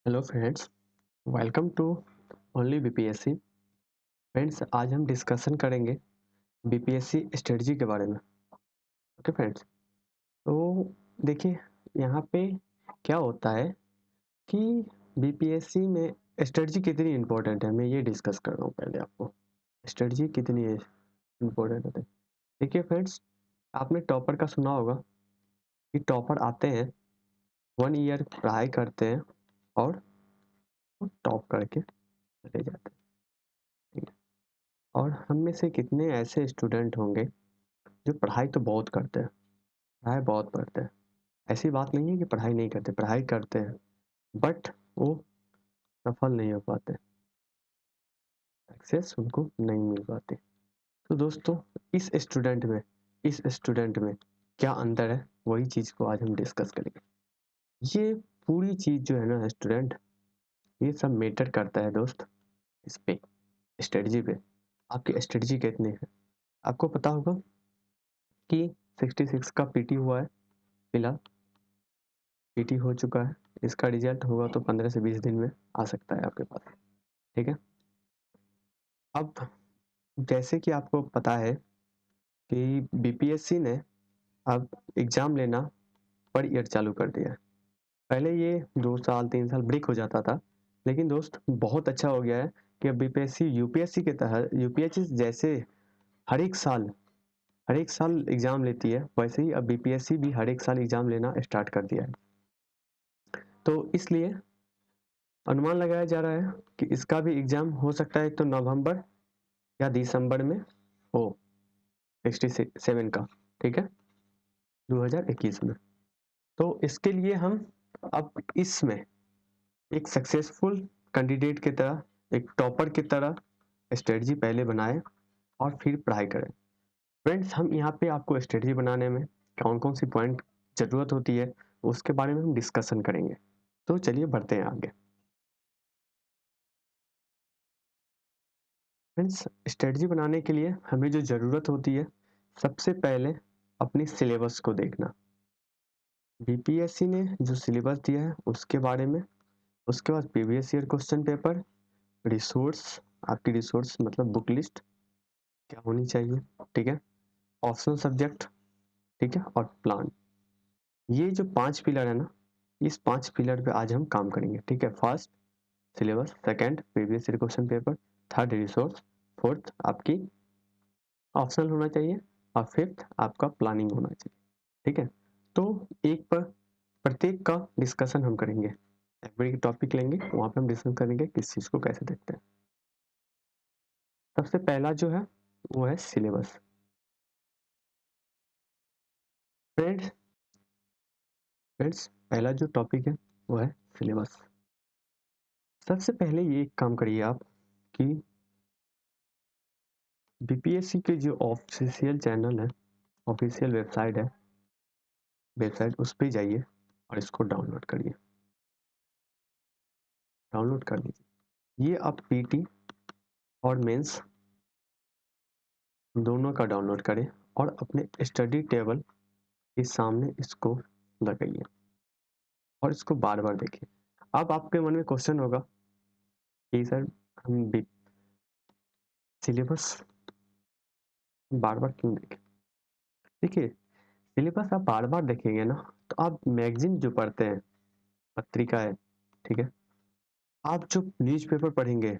Hello friends, welcome to only BPSC. Friends, आज हम discussion करेंगे बीपीएससी स्ट्रेटजी के बारे में। ओके फ्रेंड्स, तो देखिए यहाँ पे क्या होता है कि बीपीएससी में स्ट्रेटजी कितनी इम्पोर्टेंट है, मैं ये डिस्कस कर रहा हूँ। पहले आपको स्ट्रेटजी कितनी इम्पोर्टेंट होता है। देखिए फ्रेंड्स, आपने टॉपर का सुना होगा कि टॉपर आते हैं, 1 ईयर पढ़ाई करते हैं और टॉप करके चले जाते हैं। ठीक है, और हम में से कितने ऐसे स्टूडेंट होंगे जो पढ़ाई तो बहुत करते हैं, पढ़ाई बहुत पढ़ते हैं। ऐसी बात नहीं है कि पढ़ाई नहीं करते, पढ़ाई करते हैं, बट वो सफल नहीं हो पाते, सक्सेस उनको नहीं मिल पाती। तो दोस्तों, इस स्टूडेंट में क्या अंतर है, वही चीज़ को आज हम डिस्कस करेंगे। ये पूरी चीज़ जो है ना स्टूडेंट, ये सब मैटर करता है दोस्त इस पे, स्ट्रेटजी पे। आपकी स्ट्रेटजी कितनी है। आपको पता होगा कि 66 का पीटी हुआ है, फिलहाल पीटी हो चुका है। इसका रिजल्ट होगा तो 15 से 20 दिन में आ सकता है आपके पास। ठीक है, अब जैसे कि आपको पता है कि बीपीएससी ने अब एग्ज़ाम लेना पर ईयर चालू कर दिया है। पहले ये 2 साल 3 साल ब्रेक हो जाता था, लेकिन दोस्त बहुत अच्छा हो गया है कि अब बीपीएससी यूपीएससी के तहत, यूपीएससी जैसे हर एक साल एग्ज़ाम लेती है, वैसे ही अब बीपीएससी भी हर एक साल एग्ज़ाम लेना स्टार्ट कर दिया है। तो इसलिए अनुमान लगाया जा रहा है कि इसका भी एग्ज़ाम हो सकता है तो नवंबर या दिसंबर में हो, 67 का। ठीक है, 2021 में। तो इसके लिए हम अब इसमें एक सक्सेसफुल कैंडिडेट की तरह, एक टॉपर की तरह स्ट्रेटजी पहले बनाए और फिर पढ़ाई करें। फ्रेंड्स, हम यहाँ पे आपको स्ट्रेटजी बनाने में कौन कौन सी पॉइंट ज़रूरत होती है उसके बारे में हम डिस्कशन करेंगे। तो चलिए बढ़ते हैं आगे। फ्रेंड्स, स्ट्रेटजी बनाने के लिए हमें जो ज़रूरत होती है, सबसे पहले अपनी सिलेबस को देखना। बीपीएससी ने जो सिलेबस दिया है उसके बारे में, उसके बाद previous year question paper, resource, आपकी रिसोर्स मतलब बुक लिस्ट क्या होनी चाहिए। ठीक है, ऑप्शनल सब्जेक्ट, ठीक है, और प्लान। ये जो 5 पिलर है ना, इस 5 पिलर पे आज हम काम करेंगे। ठीक है, first syllabus, second previous year question paper, third resource, fourth आपकी ऑप्शनल होना चाहिए, और फिफ्थ आपका प्लानिंग होना चाहिए। ठीक है, तो एक पर प्रत्येक का डिस्कशन हम करेंगे। एक टॉपिक लेंगे, वहाँ पे हम डिस्कस करेंगे किस चीज़ को कैसे देखते हैं। सबसे पहला जो है वो है सिलेबस। फ्रेंड्स फ्रेंड्स पहला जो टॉपिक है वो है सिलेबस। सबसे पहले ये एक काम करिए आप कि बीपीएससी के जो ऑफिशियल चैनल है, ऑफिशियल वेबसाइट उस पर जाइए और इसको डाउनलोड करिए। डाउनलोड कर लीजिए। ये आप पीटी और मेंस दोनों का डाउनलोड करें और अपने स्टडी टेबल के सामने इसको लगाइए और इसको बार बार देखिए। अब आपके मन में क्वेश्चन होगा कि सर हम सिलेबस बार बार क्यों देखें। देखिए, सिलेबस आप बार बार देखेंगे ना, तो आप मैगजीन जो पढ़ते हैं, पत्रिका है, ठीक है, आप जो न्यूज़पेपर पढ़ेंगे,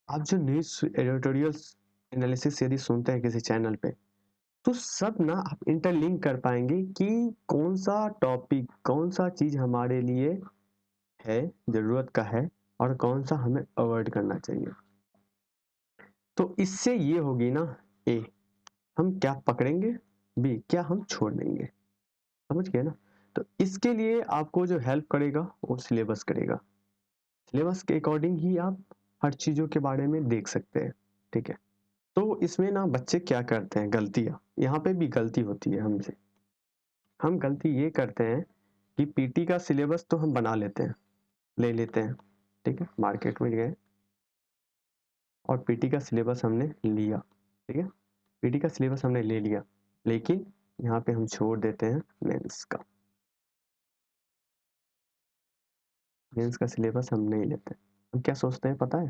आप जो न्यूज़ एडिटोरियल्स एनालिसिस यदि सुनते हैं किसी चैनल पे, तो सब ना आप इंटरलिंक कर पाएंगे कि कौन सा टॉपिक, कौन सा चीज़ हमारे लिए है, ज़रूरत का है, और कौन सा हमें अवॉइड करना चाहिए। तो इससे ये होगी ना, ए हम क्या पकड़ेंगे, बी क्या हम छोड़ देंगे। समझ गए ना। तो इसके लिए आपको जो हेल्प करेगा वो सिलेबस करेगा। सिलेबस के अकॉर्डिंग ही आप हर चीज़ों के बारे में देख सकते हैं। ठीक है, तो इसमें ना बच्चे क्या करते हैं, गलतियाँ, यहाँ पे भी गलती होती है हमसे। हम गलती ये करते हैं कि पीटी का सिलेबस तो हम बना लेते हैं, ले लेते हैं। ठीक है, मार्केट में गए और पीटी का सिलेबस हमने लिया। ठीक है, पीटी का सिलेबस हमने ले लिया, लेकिन यहाँ पे हम छोड़ देते हैं मेंस का। मेंस का सिलेबस हम नहीं लेते। हम क्या सोचते हैं पता है,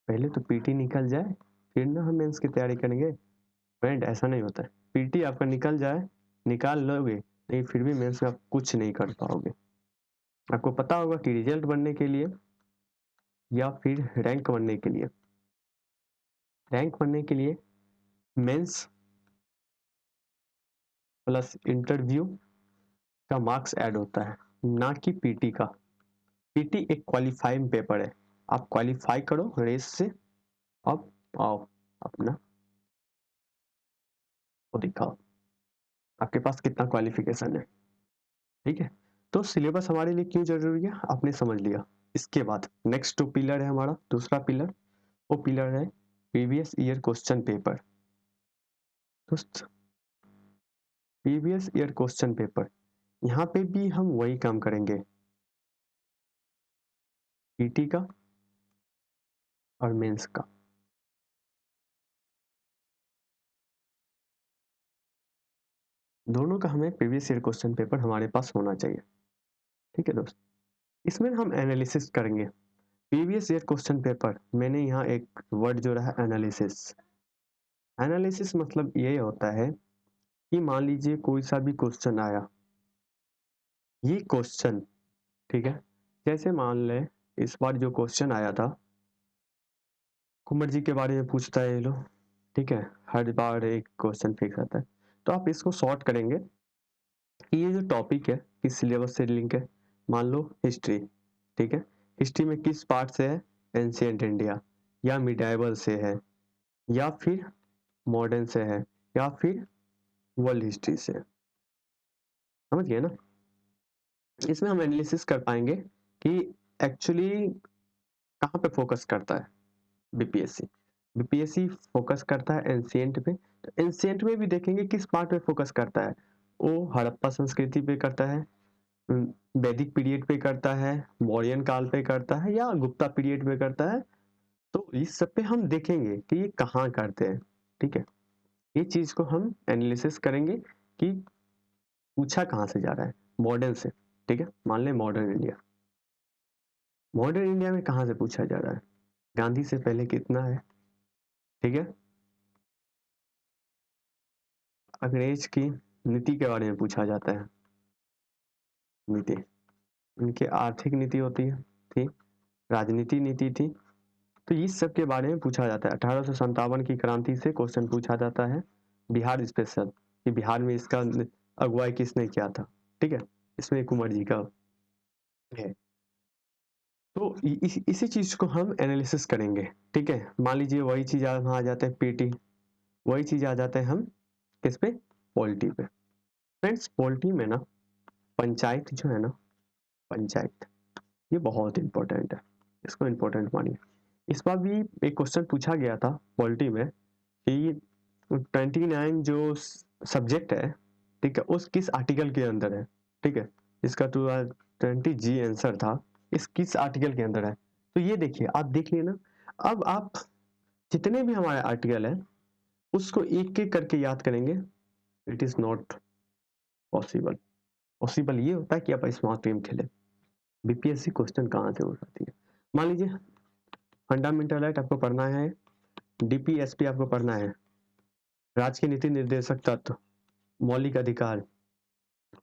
पहले तो पीटी निकल जाए फिर ना हम मेंस की तैयारी करेंगे। फ्रेंड ऐसा नहीं होता है, पीटी आपका निकल जाए, निकाल लोगे नहीं फिर भी मेंस में आप कुछ नहीं कर पाओगे। आपको पता होगा कि रिजल्ट बनने के लिए या फिर रैंक बनने के लिए, रैंक बनने के लिए मेंस प्लस इंटरव्यू का मार्क्स ऐड होता है, ना कि पीटी का। पीटी एक क्वालिफाइंग पेपर है, आप क्वालिफाई करो रेस से, अब आओ अपना वो दिखाओ आपके पास कितना क्वालिफिकेशन है। ठीक है, तो सिलेबस हमारे लिए क्यों जरूरी है आपने समझ लिया। इसके बाद नेक्स्ट जो पिलर है हमारा, दूसरा पिलर, वो पिलर है प्रीवियस ईयर क्वेश्चन पेपर। दोस्त प्रीवियस ईयर क्वेश्चन पेपर, यहाँ पे भी हम वही काम करेंगे, पीटी का और मेंस का। दोनों का हमें प्रीवियस ईयर क्वेश्चन पेपर हमारे पास होना चाहिए। ठीक है दोस्त, इसमें हम एनालिसिस करेंगे प्रीवियस ईयर क्वेश्चन पेपर। मैंने यहाँ एक वर्ड जोड़ा है एनालिसिस। एनालिसिस मतलब ये होता है कि मान लीजिए कोई सा भी क्वेश्चन आया, ये क्वेश्चन, ठीक है, जैसे मान लें इस बार जो क्वेश्चन आया था कुंवर जी के बारे में पूछता है ये लोग, ठीक है, हर बार एक क्वेश्चन फिक्स आता है। तो आप इसको सॉर्ट करेंगे कि ये जो टॉपिक है किस सिलेबस से लिंक है। मान लो हिस्ट्री, ठीक है, हिस्ट्री में किस पार्ट से है, एंशिएंट इंडिया या मिडाइवल से है या फिर मॉडर्न से है या फिर वर्ल्ड हिस्ट्री से। समझ गए ना। इसमें हम एनालिसिस कर पाएंगे कि एक्चुअली कहाँ पे फोकस करता है बीपीएससी। बीपीएससी फोकस करता है एंशिएंट पे, तो एंशिएंट में भी देखेंगे किस पार्ट पे फोकस करता है। वो हड़प्पा संस्कृति पे करता है, वैदिक पीरियड पे करता है, मौर्यन काल पे करता है या गुप्ता पीरियड पे करता है। तो इस सब पे हम देखेंगे कि ये कहाँ करते हैं। ठीक है, ये चीज को हम एनालिसिस करेंगे कि पूछा कहाँ से जा रहा है, मॉडर्न से। ठीक है, मान लें मॉडर्न इंडिया, मॉडर्न इंडिया में कहाँ से पूछा जा रहा है, गांधी से पहले कितना है। ठीक है, अंग्रेज की नीति के बारे में पूछा जाता है, नीति, उनकी आर्थिक नीति होती है, थी, राजनीति नीति थी। तो इस सब के बारे में पूछा जाता है। 1857 की क्रांति से क्वेश्चन पूछा जाता है, बिहार स्पेशल, कि बिहार में इसका अगुवाई किसने किया था। ठीक है, इसमें कुंवर जी का है। तो इसी चीज को हम एनालिसिस करेंगे। ठीक है, मान लीजिए वही चीज वहां आ जाते हैं पीटी, वही चीज आ जाते हैं हम किस पे, पॉलिटी पे। फ्रेंड्स पॉलिटी में ना पंचायत जो है ना, पंचायत, ये बहुत इंपॉर्टेंट है, इसको इंपॉर्टेंट मानिए। इस बार भी एक क्वेश्चन पूछा गया था पॉलिटी में कि 29 जो सब्जेक्ट है, ठीक है, उस किस आर्टिकल के अंदर है। ठीक है, इसका 20 जी आंसर था, इस किस आर्टिकल के अंदर है। तो ये देखिए, आप देख लिए ना। अब आप जितने भी हमारे आर्टिकल है उसको एक एक करके याद करेंगे, it is not possible. Possible ये होता है कि आप स्मार्ट गेम खेले। बीपीएससी क्वेश्चन कहाँ से हो सकती है, मान लीजिए फंडामेंटल राइट आपको पढ़ना है, डीपीएसपी आपको पढ़ना है, राजकीय नीति निर्देशक तत्व, मौलिक अधिकार,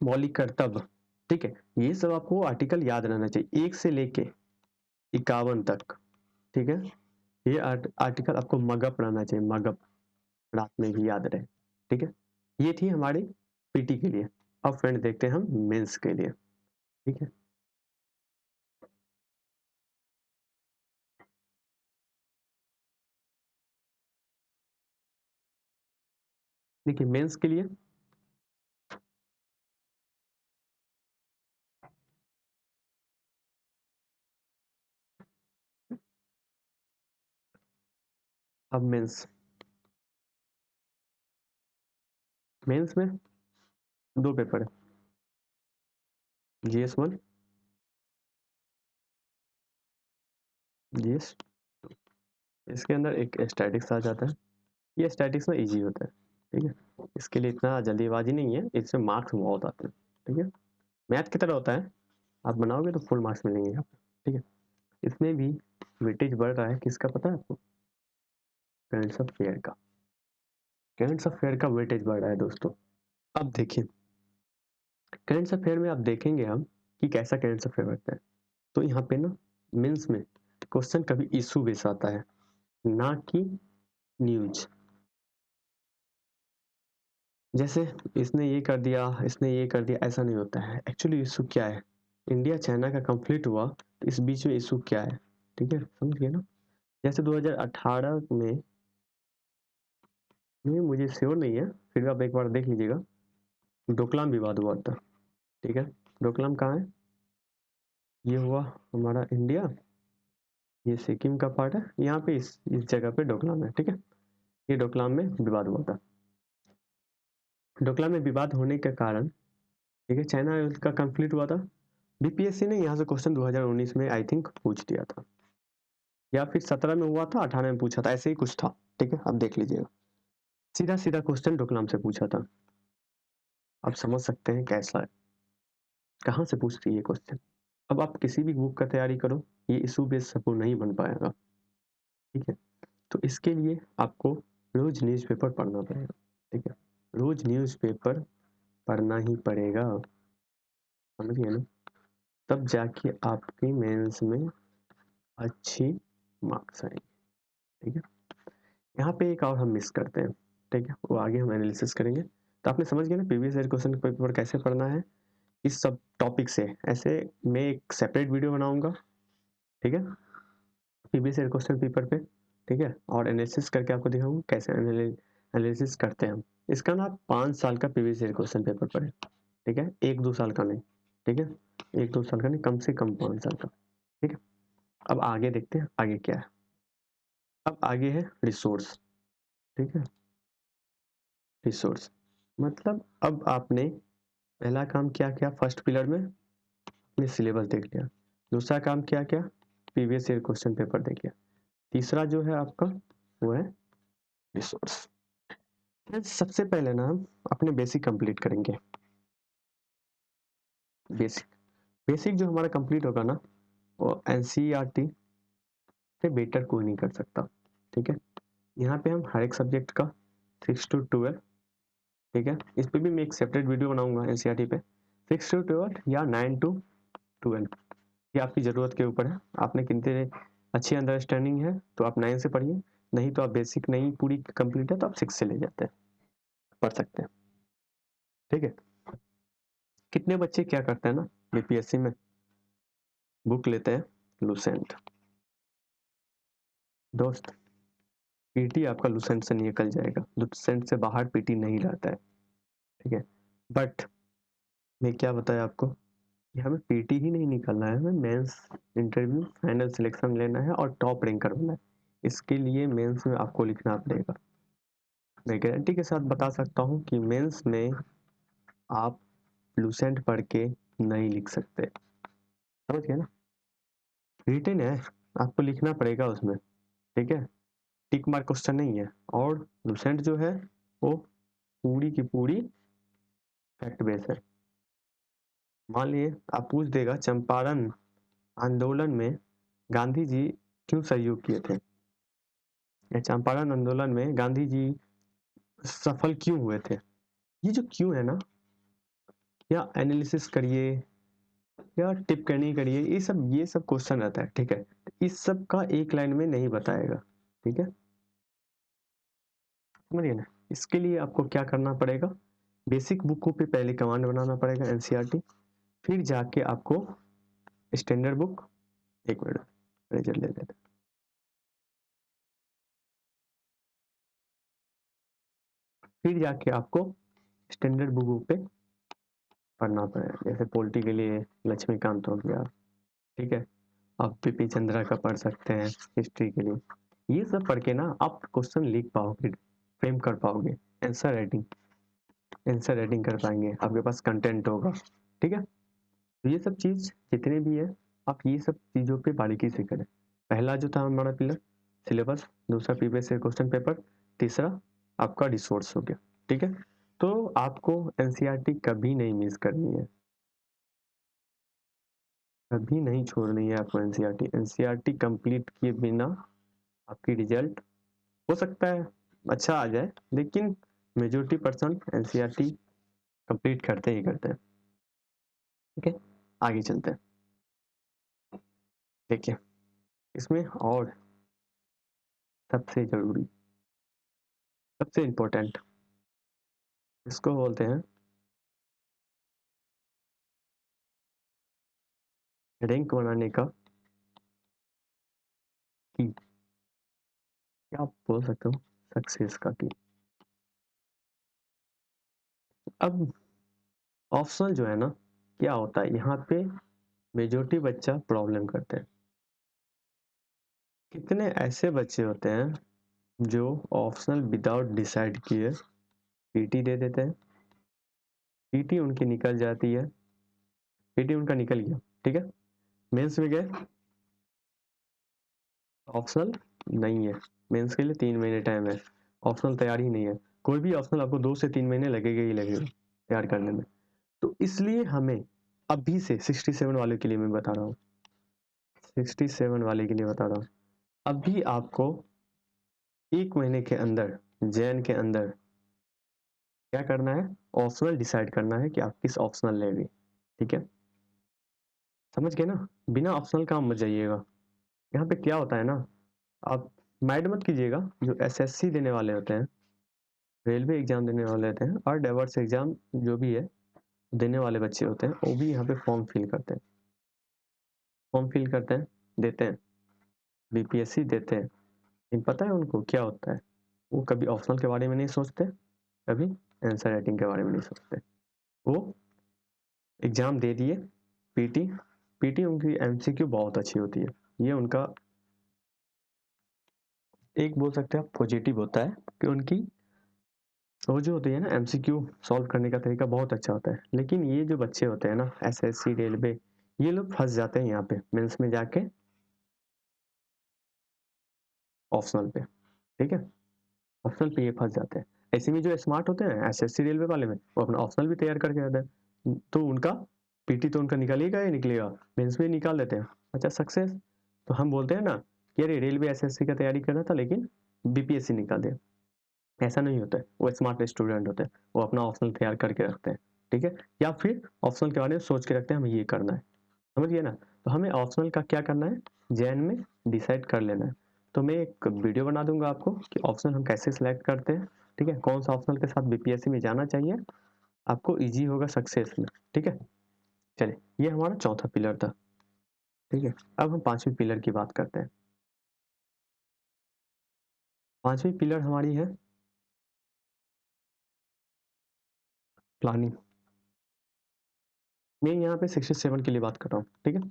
मौलिक कर्तव्य। ठीक है, ये सब आपको आर्टिकल याद रहना चाहिए 1 से लेके 51 तक। ठीक है, ये आर्टिकल आपको मगअप रहना चाहिए, मगअप, रात में भी याद रहे। ठीक है, ये थी हमारी पीटी के लिए। अब फ्रेंड देखते हैं हम मेंस के लिए। ठीक है, देखिए मेंस के लिए अब मेंस, मेंस में 2 पेपर है, GS1, जीएस। इसके अंदर एक स्टैटिक्स आ जाता है, ये स्टैटिक्स में इजी होता है। ठीक है, इसके लिए इतना जल्दीबाजी नहीं है, इससे मार्क्स बहुत आते हैं। ठीक है, मैथ की तरह होता है, आप बनाओगे तो फुल मार्क्स मिलेंगे आपको, ठीक है। इसमें भी वेटेज बढ़ रहा है, किसका पता है आपको? करंट अफेयर का। करंट अफेयर का वेटेज बढ़ रहा है दोस्तों। अब देखिए करंट अफेयर में आप देखेंगे हम कि कैसा करंट अफेयर बढ़ता है। तो यहाँ पे ना मेंस में क्वेश्चन कभी इशू बेस आता है, ना कि न्यूज। जैसे इसने ये कर दिया, इसने ये कर दिया, ऐसा नहीं होता है। एक्चुअली इशू क्या है? इंडिया चाइना का कंफ्लिक्ट हुआ तो इस बीच में इशू क्या है, ठीक है, समझ गए ना। जैसे 2018 में, ये मुझे श्योर नहीं है, फिर भी आप एक बार देख लीजिएगा, डोकलाम विवाद हुआ था, ठीक है। डोकलाम कहाँ है? ये हुआ हमारा इंडिया, ये सिक्किम का पार्ट है, यहाँ पे इस जगह पे डोकलाम है, ठीक है। ये डोकलाम में विवाद हुआ था। डोकलाम में विवाद होने के कारण, ठीक है, चाइना का कंफ्लिक्ट हुआ था। बीपीएससी ने यहाँ से क्वेश्चन 2019 में आई थिंक पूछ दिया था, या फिर 17 में हुआ था, 18 में पूछा था, ऐसे ही कुछ था, ठीक है। आप देख लीजिएगा, सीधा सीधा क्वेश्चन डोकलाम से पूछा था। आप समझ सकते हैं कैसा है, कहाँ से पूछती है ये क्वेश्चन। अब आप किसी भी बुक का तैयारी करो, ये इशू बेस्ड सपोर्ट नहीं बन पाएगा, ठीक है। तो इसके लिए आपको रोज न्यूज़पेपर पढ़ना पड़ेगा, ठीक है। रोज न्यूज़पेपर पढ़ना ही पड़ेगा, समझिए ना। तब जाके आपके मेंस में अच्छी मार्क्स आएंगे, ठीक है। यहाँ पे एक और हम मिस करते हैं, ठीक है, वो आगे हम एनालिसिस करेंगे। तो आपने समझ गया ना प्रीवियस ईयर क्वेश्चन पेपर कैसे पढ़ना है। इस सब टॉपिक से ऐसे मैं एक सेपरेट वीडियो बनाऊंगा, ठीक है, प्रीवियस ईयर क्वेश्चन पेपर पे, ठीक है, और एनालिसिस करके आपको दिखाऊंगा कैसे एनालिसिस करते हैं हम। इसका ना आप 5 साल का प्रीवियस ईयर क्वेश्चन पेपर पढ़े, ठीक है, 1-2 साल का नहीं, ठीक है, 1-2 साल का नहीं, कम से कम 5 साल का, ठीक है। अब आगे देखते हैं आगे क्या है। अब आगे है रिसोर्स, ठीक है। रिसोर्स मतलब अब आपने पहला काम क्या किया, फर्स्ट पिलर में आपने सिलेबस देख लिया। दूसरा काम क्या किया, प्रीवियस ईयर क्वेश्चन पेपर देख लिया। तीसरा जो है आपका वो है रिसोर्स। सबसे पहले ना हम अपने बेसिक कंप्लीट करेंगे। बेसिक बेसिक जो हमारा कंप्लीट होगा ना, वो एनसीईआरटी से बेटर कोई नहीं कर सकता, ठीक है। यहाँ पे हम हर एक सब्जेक्ट का 6 to 12, ठीक है, इस पे भी मैं एक सेपरेट वीडियो बनाऊंगा एनसीईआरटी पे। 6 to 12 या 9 to 12, ये आपकी ज़रूरत के ऊपर है। आपने कितने अच्छी अंडरस्टैंडिंग है तो आप 9 से पढ़िए, नहीं तो आप बेसिक नहीं पूरी कंप्लीट है तो आप 6 से ले जाते हैं, पढ़ सकते हैं, ठीक है। कितने बच्चे क्या करते हैं ना बीपीएससी में, बुक लेते हैं लुसेंट। दोस्त पीटी आपका लुसेंट से निकल जाएगा, लुसेंट से बाहर पीटी नहीं रहता है, ठीक है। बट मैं क्या बताया आपको कि हमें पीटी ही नहीं निकलना है, हमें मेंस इंटरव्यू फाइनल सिलेक्शन लेना है और टॉप रैंक करना है। इसके लिए मेंस में आपको लिखना पड़ेगा। मैं गारंटी के साथ बता सकता हूँ कि मेंस में आप लुसेंट पढ़ के नहीं लिख सकते, समझ गए ना। रिटन है, आपको लिखना पड़ेगा उसमें, ठीक है, टिक मार्क क्वेश्चन नहीं है। और लुसेंट जो है वो पूरी की पूरी फैक्ट बेस है। मान लिए आप पूछ देगा चंपारण आंदोलन में गांधी जी क्यों सहयोग किए थे, या चंपारण आंदोलन में गांधी जी सफल क्यों हुए थे। ये जो क्यों है ना, या एनालिसिस करिए या टिप्पणी करिए, ये सब क्वेश्चन रहता है, ठीक है। इस सब का एक लाइन में नहीं बताएगा, ठीक है, समझिए ना। इसके लिए आपको क्या करना पड़ेगा, बेसिक बुकों पे पहले कमांड बनाना पड़ेगा एनसीईआरटी, फिर जाके आपको स्टैंडर्ड बुक, एक मिनट रिजल्ट ले लेते हैं। फिर जाके आपको स्टैंडर्ड बुकों पे पढ़ना पड़ेगा, जैसे पॉलिटी के लिए लक्ष्मीकांत हो गया, ठीक है, आप पीपी चंद्रा का पढ़ सकते हैं हिस्ट्री के लिए। ये सब पढ़ के ना आप क्वेश्चन लिख पाओगे, फ्रेम कर पाओगे, आंसर राइटिंग कर पाएंगे, आपके पास कंटेंट होगा, ठीक है। तो ये सब चीज जितने भी है, आप ये सब चीजों पे बारीकी से करें। पहला जो था हमारा पिलर सिलेबस, दूसरा प्रीवियस ईयर क्वेश्चन पेपर, तीसरा आपका रिसोर्स हो गया, ठीक है। तो आपको एनसीईआरटी कभी नहीं मिस करनी है। कभी नहीं छोड़नी है आपको एनसीईआरटी। एनसीईआरटी कंप्लीट किए बिना आपकी रिजल्ट हो सकता है अच्छा आ जाए, लेकिन मेजोरिटी पर्सन एनसीईआरटी कंप्लीट करते ही करते हैं। ठीक है, आगे चलते हैं। देखिए इसमें और सबसे जरूरी, सबसे इम्पोर्टेंट, इसको बोलते हैं रैंक बनाने का की, क्या आप बोल सकते हो सक्सेस का की। अब ऑप्शनल जो है ना, क्या होता है यहाँ पे मेजोरिटी बच्चा प्रॉब्लम करते हैं। कितने ऐसे बच्चे होते हैं जो ऑप्शनल विदाउट डिसाइड किए पीटी दे देते हैं, पीटी उनकी निकल जाती है, पीटी उनका निकल गया, ठीक है, मेंस में गए, ऑप्शनल नहीं है, मेंस के लिए 3 महीने टाइम है, ऑप्शनल तैयार ही नहीं है। कोई भी ऑप्शनल आपको 2 से 3 महीने लगेगा ही लगेगा तैयार करने में। तो इसलिए हमें अभी से 67 वाले के लिए मैं बता रहा हूँ, 67 वाले के लिए बता रहा हूँ, अभी आपको 1 महीने के अंदर जैन के अंदर क्या करना है, ऑप्शनल डिसाइड करना है कि आप किस ऑप्शनल लेंगे। ठीक है, समझ गए ना, बिना ऑप्शनल का मत जाइएगा। यहाँ पे क्या होता है ना, आप माइंड मत कीजिएगा, जो एसएससी देने वाले होते हैं, रेलवे एग्जाम देने वाले होते हैं, और डाइवर्स एग्जाम जो भी है देने वाले बच्चे होते हैं, वो भी यहाँ पे फॉर्म फिल करते हैं, फॉर्म फिल करते हैं, देते हैं, बीपीएससी देते हैं। लेकिन पता है उनको क्या होता है, वो कभी ऑप्शनल के बारे में नहीं सोचते, कभी आंसर राइटिंग के बारे में नहीं सोचते। वो एग्जाम दे दिए, पीटी, पीटी उनकी एमसीक्यू बहुत अच्छी होती है, ये उनका एक बोल सकते हैं पॉजिटिव होता है कि उनकी वो जो होती है ना एमसीक्यू सॉल्व करने का तरीका बहुत अच्छा होता है। लेकिन ये जो बच्चे होते हैं ना एसएससी रेलवे, ये लोग फंस जाते हैं यहाँ पे मेंस में जाके ऑप्शनल पे। ठीक है, ऑप्शनल पे ये फंस जाते हैं। ऐसे में जो स्मार्ट होते हैं एसएससी रेलवे वाले में, वो अपना ऑप्शनल भी तैयार करके आते हैं, तो उनका पीटी तो उनका निकलेगा ही निकलेगा, मेंस में निकाल देते हैं, अच्छा सक्सेस। तो हम बोलते हैं ना कि अरे रेलवे एसएससी का तैयारी कर रहा था लेकिन बीपीएससी निकाल दिया, ऐसा नहीं होता है। वो स्मार्ट स्टूडेंट होते हैं, वो अपना ऑप्शनल तैयार करके रखते हैं। ठीक है, या फिर ऑप्शनल के बारे में सोच के रखते हैं हमें ये करना है, समझ गए ना। तो हमें ऑप्शनल का क्या करना है, जैन में डिसाइड कर लेना है। तो मैं एक वीडियो बना दूंगा आपको कि ऑप्शनल हम कैसे सिलेक्ट करते हैं, ठीक है, कौन सा ऑप्शनल के साथ बीपीएससी में जाना चाहिए, आपको ईजी होगा सक्सेस में। ठीक है, चलिए ये हमारा चौथा पिलर था। ठीक है, अब हम पांचवी पिलर की बात करते हैं। पांचवी पिलर हमारी है प्लानिंग। मैं यहाँ पे 67 के लिए बात कर रहा हूँ। ठीक है,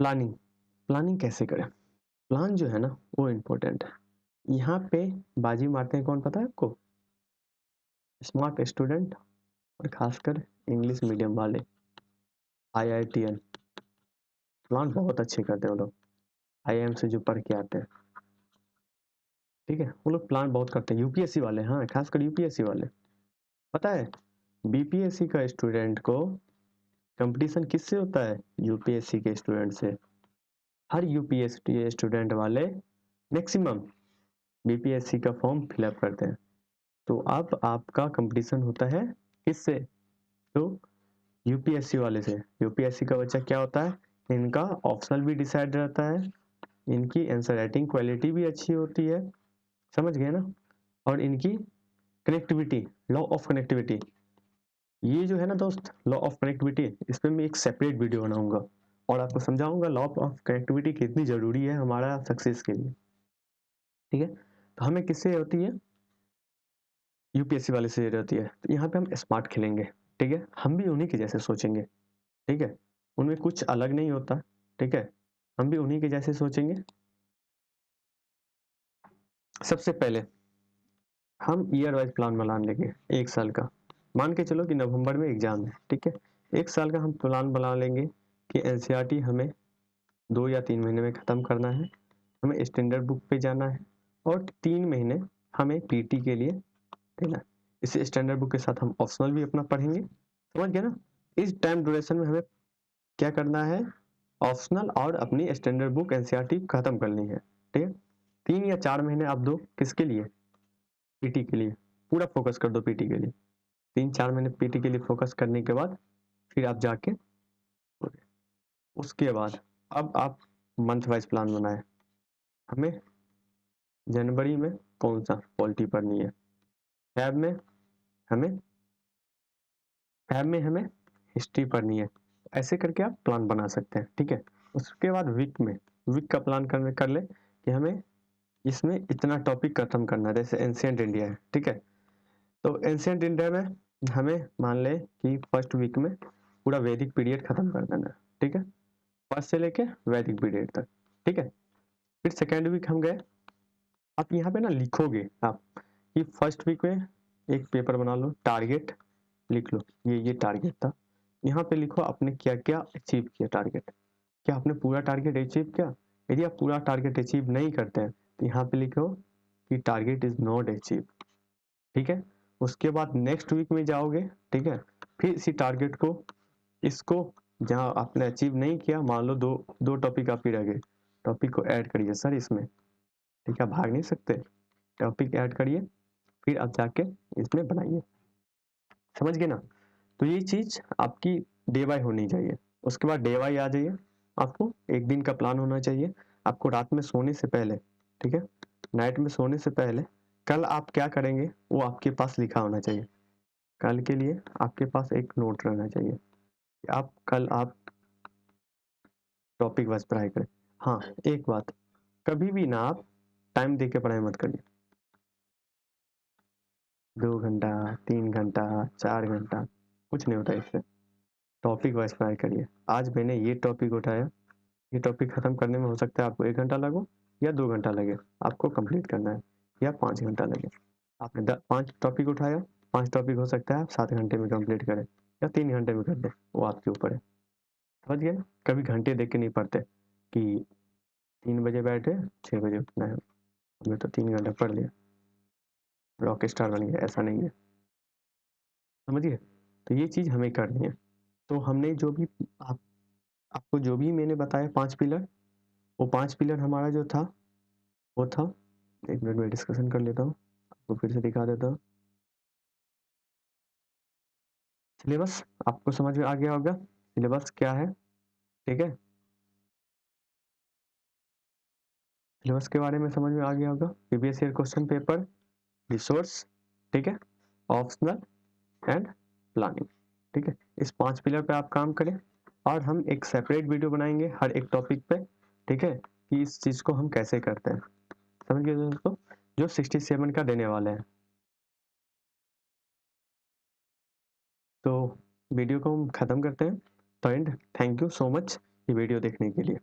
प्लानिंग, प्लानिंग कैसे करें, प्लान जो है ना वो इम्पोर्टेंट है। यहाँ पे बाजी मारते हैं कौन पता है आपको, स्मार्ट स्टूडेंट, और खासकर इंग्लिश मीडियम वाले आईआईटीएन। प्लान बहुत अच्छे करते हैं वो लोग, आईआईएम से जो पढ़ के आते हैं। ठीक है, वो लोग प्लान बहुत करते हैं, यूपीएससी वाले, हाँ खासकर यूपीएससी वाले। पता है बीपीएससी का स्टूडेंट को कंपटीशन किससे होता है, यूपीएससी के स्टूडेंट से। हर यूपीएससी स्टूडेंट वाले मैक्सिमम बीपीएससी का फॉर्म फिलअप करते हैं। तो अब आपका कंपटीशन होता है किससे, तो यूपीएससी वाले से। यूपीएससी का बच्चा क्या होता है, इनका ऑप्शनल भी डिसाइड रहता है, इनकी आंसर राइटिंग क्वालिटी भी अच्छी होती है, समझ गए ना। और इनकी कनेक्टिविटी, लॉ ऑफ कनेक्टिविटी, ये जो है ना दोस्त लॉ ऑफ कनेक्टिविटी, इस पर मैं एक सेपरेट वीडियो बनाऊंगा और आपको समझाऊंगा लॉ ऑफ कनेक्टिविटी कितनी जरूरी है हमारा सक्सेस के लिए। ठीक है, तो हमें किससे होती है, यूपीएससी वाले से रहती है। तो यहाँ पे हम स्मार्ट खेलेंगे, ठीक है, हम भी उन्हीं के जैसे सोचेंगे। ठीक है, उनमें कुछ अलग नहीं होता। ठीक है, हम भी उन्हीं के जैसे सोचेंगे। सबसे पहले हम ईयर वाइज प्लान बना लेंगे, 1 साल का। मान के चलो कि नवंबर में एग्जाम है, ठीक है, 1 साल का हम प्लान बना लेंगे कि एनसीईआरटी हमें 2 या 3 महीने में ख़त्म करना है, हमें स्टैंडर्ड बुक पे जाना है, और 3 महीने हमें पीटी के लिए देना है। इस स्टैंडर्ड बुक के साथ हम ऑप्शनल भी अपना पढ़ेंगे, समझ गए ना। इस टाइम ड्यूरेशन में हमें क्या करना है, ऑप्शनल और अपनी स्टैंडर्ड बुक एनसीईआरटी खत्म करनी है, ठीक है। 3 या 4 महीने आप दो, किसके लिए, पीटी के लिए, पूरा फोकस कर दो पीटी के लिए। 3-4 महीने पीटी के लिए फोकस करने के बाद फिर आप जाके, उसके बाद अब आप मंथ वाइज प्लान बनाए। हमें जनवरी में कौन सा पॉलिटी पढ़नी है, फैब में हमें हिस्ट्री पढ़नी है। ऐसे करके आप प्लान बना सकते हैं, ठीक है। उसके बाद वीक का प्लान कर ले कि हमें इसमें इतना टॉपिक खत्म करना है। जैसे एंशिएंट इंडिया है, ठीक है, तो एंशिएंट इंडिया में हमें मान ले कि फर्स्ट वीक में पूरा वैदिक पीरियड खत्म कर देना है, ठीक है, फर्स्ट से लेके वैदिक पीरियड तक, ठीक है। फिर सेकेंड वीक हम गए, आप यहाँ पे ना लिखोगे आप कि फर्स्ट वीक में एक पेपर बना लो, टारगेट लिख लो, ये टारगेट था। यहाँ पे लिखो आपने क्या क्या अचीव किया टारगेट, क्या आपने पूरा टारगेट अचीव किया। यदि आप पूरा टारगेट अचीव नहीं करते हैं तो यहाँ पे लिखो कि टारगेट इज नॉट अचीव, ठीक है। उसके बाद नेक्स्ट वीक में जाओगे, ठीक है, फिर इसी टारगेट को, इसको जहाँ आपने अचीव नहीं किया, मान लो दो टॉपिक आपकी रह गए, टॉपिक को ऐड करिए सर इसमें, ठीक है, भाग नहीं सकते, टॉपिक ऐड करिए, फिर आप जाके इसमें बनाइए, समझ गए ना। तो ये चीज आपकी डे बाय होनी चाहिए। उसके बाद डे बाय आ जाइए, आपको एक दिन का प्लान होना चाहिए। आपको रात में सोने से पहले, ठीक है, नाइट में सोने से पहले कल आप क्या करेंगे वो आपके पास लिखा होना चाहिए। कल के लिए आपके पास एक नोट रहना चाहिए कि आप कल आप टॉपिक वाइज पढ़ाई करें। हाँ, एक बात, कभी भी ना आप टाइम दे के पढ़ाई मत करिए, 2 घंटा, 3 घंटा, 4 घंटा, कुछ नहीं होता इससे। टॉपिक वाइज पढ़ाई करिए। आज मैंने ये टॉपिक उठाया, ये टॉपिक खत्म करने में हो सकता है आपको 1 घंटा लगो या 2 घंटा लगे, आपको कंप्लीट करना है, या 5 घंटा लगे। आपने 5 टॉपिक उठाया, 5 टॉपिक हो सकता है आप 7 घंटे में कंप्लीट करें या 3 घंटे में कर दें, वो आपके ऊपर है, समझ गए। कभी घंटे देख के नहीं पढ़ते कि 3 बजे बैठे 6 बजे उठना है, हमने तो 3 घंटा पढ़ लिया, रॉक स्टार बन गया, ऐसा नहीं है, समझिए। तो ये चीज़ हमें करनी है। तो हमने जो भी आपको जो भी मैंने बताया 5 पिलर, वो 5 पिलर हमारा जो था वो था, 1 मिनट में डिस्कशन कर लेता हूँ, आपको फिर से दिखा देता हूँ। सिलेबस आपको समझ में आ गया होगा, सिलेबस क्या है, ठीक है, सिलेबस के बारे में समझ में आ गया होगा। Previous year question paper, resource, ठीक है, ऑप्शनल एंड प्लानिंग, ठीक है। इस 5 पिलर पे आप काम करें, और हम एक सेपरेट वीडियो बनाएंगे हर एक टॉपिक पे, ठीक है, कि इस चीज़ को हम कैसे करते हैं, समझ गए दोस्तों, जो 67 का देने वाले हैं। तो वीडियो को हम ख़त्म करते हैं। तो and thank you so much ये वीडियो देखने के लिए।